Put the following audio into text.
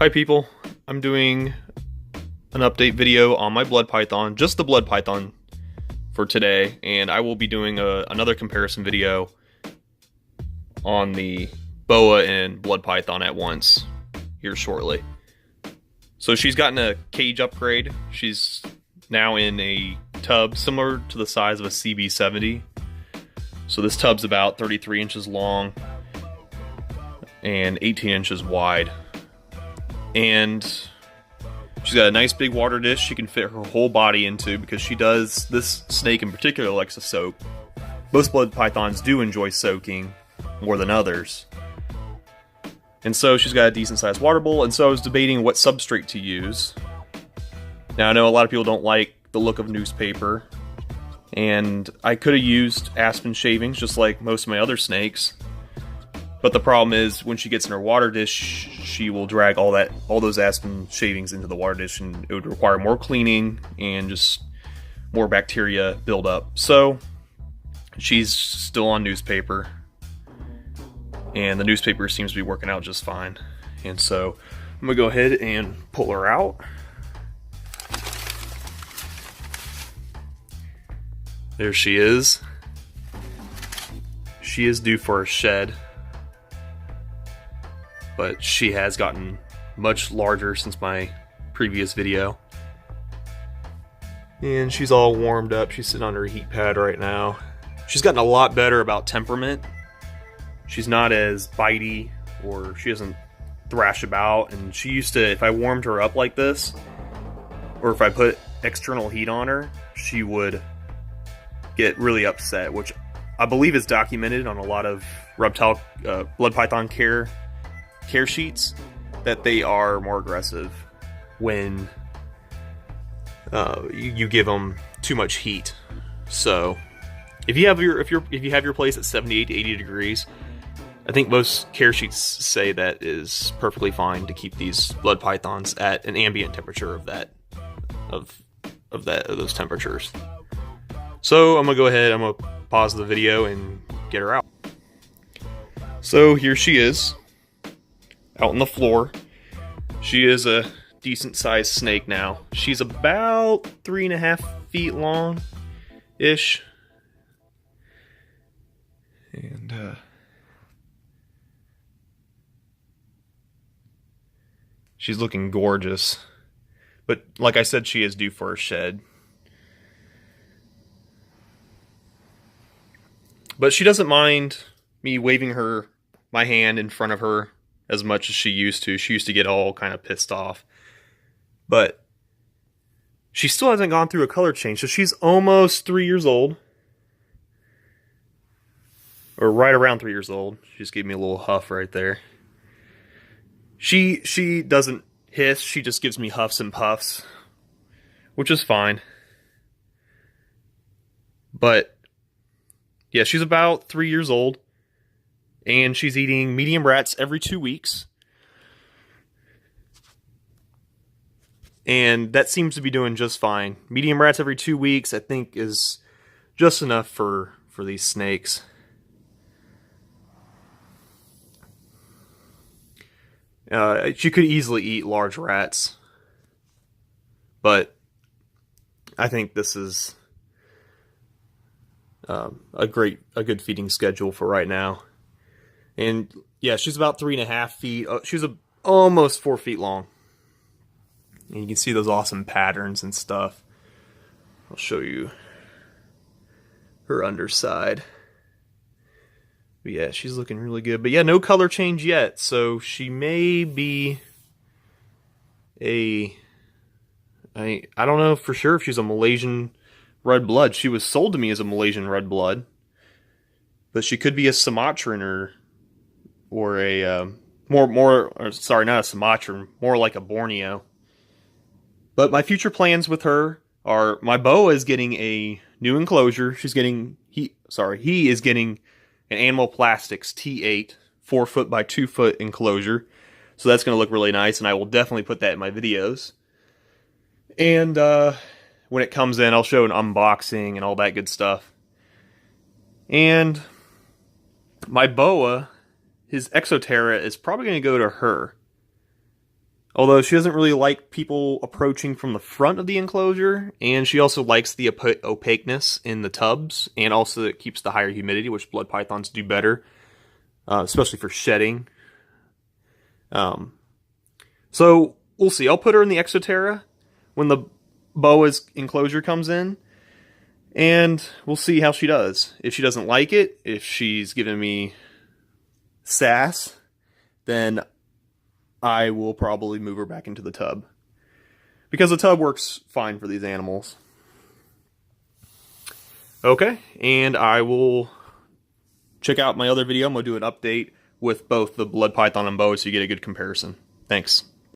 Hi people, I'm doing an update video on my blood python, just the blood python for today, and I will be doing another comparison video on the boa and blood python at once here shortly. So she's gotten a cage upgrade. She's now in a tub similar to the size of a CB70. So this tub's about 33 inches long and 18 inches wide. And she's got a nice big water dish she can fit her whole body into because this snake in particular likes to soak. Most blood pythons do enjoy soaking more than others. And so she's got a decent sized water bowl, and so I was debating what substrate to use. Now I know a lot of people don't like the look of newspaper, and I could have used aspen shavings just like most of my other snakes. But the problem is, when she gets in her water dish, she will drag all those aspen shavings into the water dish, and it would require more cleaning and just more bacteria buildup. So she's still on newspaper, and the newspaper seems to be working out just fine. And so I'm gonna go ahead and pull her out. There she is. She is due for a shed, but she has gotten much larger since my previous video. And she's all warmed up. She's sitting on her heat pad right now. She's gotten a lot better about temperament. She's not as bitey, or she doesn't thrash about. And she used to, if I warmed her up like this, or if I put external heat on her, she would get really upset, which I believe is documented on a lot of reptile blood python care sheets, that they are more aggressive when you give them too much heat. So if you have your place at 78 to 80 degrees, I think most care sheets say that is perfectly fine to keep these blood pythons at an ambient temperature of those temperatures. So I'm gonna go ahead, I'm gonna pause the video and get her out. So here she is, out on the floor. She is a decent sized snake now. She's about 3.5 feet long ish. And she's looking gorgeous. But like I said, she is due for a shed. But she doesn't mind me waving my hand in front of her as much as she used to. She used to get all kind of pissed off. But she still hasn't gone through a color change. So she's almost 3 years old. Or right around 3 years old. She just gave me a little huff right there. She doesn't hiss. She just gives me huffs and puffs, which is fine. But yeah, she's about 3 years old, and she's eating medium rats every 2 weeks. And that seems to be doing just fine. Medium rats every 2 weeks, I think, is just enough for these snakes. She could easily eat large rats, but I think this is a good feeding schedule for right now. And yeah, she's about 3.5 feet. She's almost 4 feet long. And you can see those awesome patterns and stuff. I'll show you her underside. But yeah, she's looking really good. But yeah, no color change yet. So she may be I don't know for sure if she's a Malaysian red blood. She was sold to me as a Malaysian red blood, but she could be a Sumatran or a sorry, not a Sumatran, more like a Borneo. But my future plans with her are, my boa is getting a new enclosure. He is getting an Animal Plastics T8 4 foot by 2 foot enclosure. So that's going to look really nice, and I will definitely put that in my videos. And when it comes in, I'll show an unboxing and all that good stuff. And my boa, his Exoterra, is probably going to go to her. Although she doesn't really like people approaching from the front of the enclosure, and she also likes the opaqueness in the tubs, and also it keeps the higher humidity, which blood pythons do better, especially for shedding. So we'll see. I'll put her in the Exoterra when the boa's enclosure comes in, and we'll see how she does. If she doesn't like it, if she's giving me sass, then I will probably move her back into the tub. Because the tub works fine for these animals. Okay, and I will check out my other video. I'm going to do an update with both the blood python and boa so you get a good comparison. Thanks.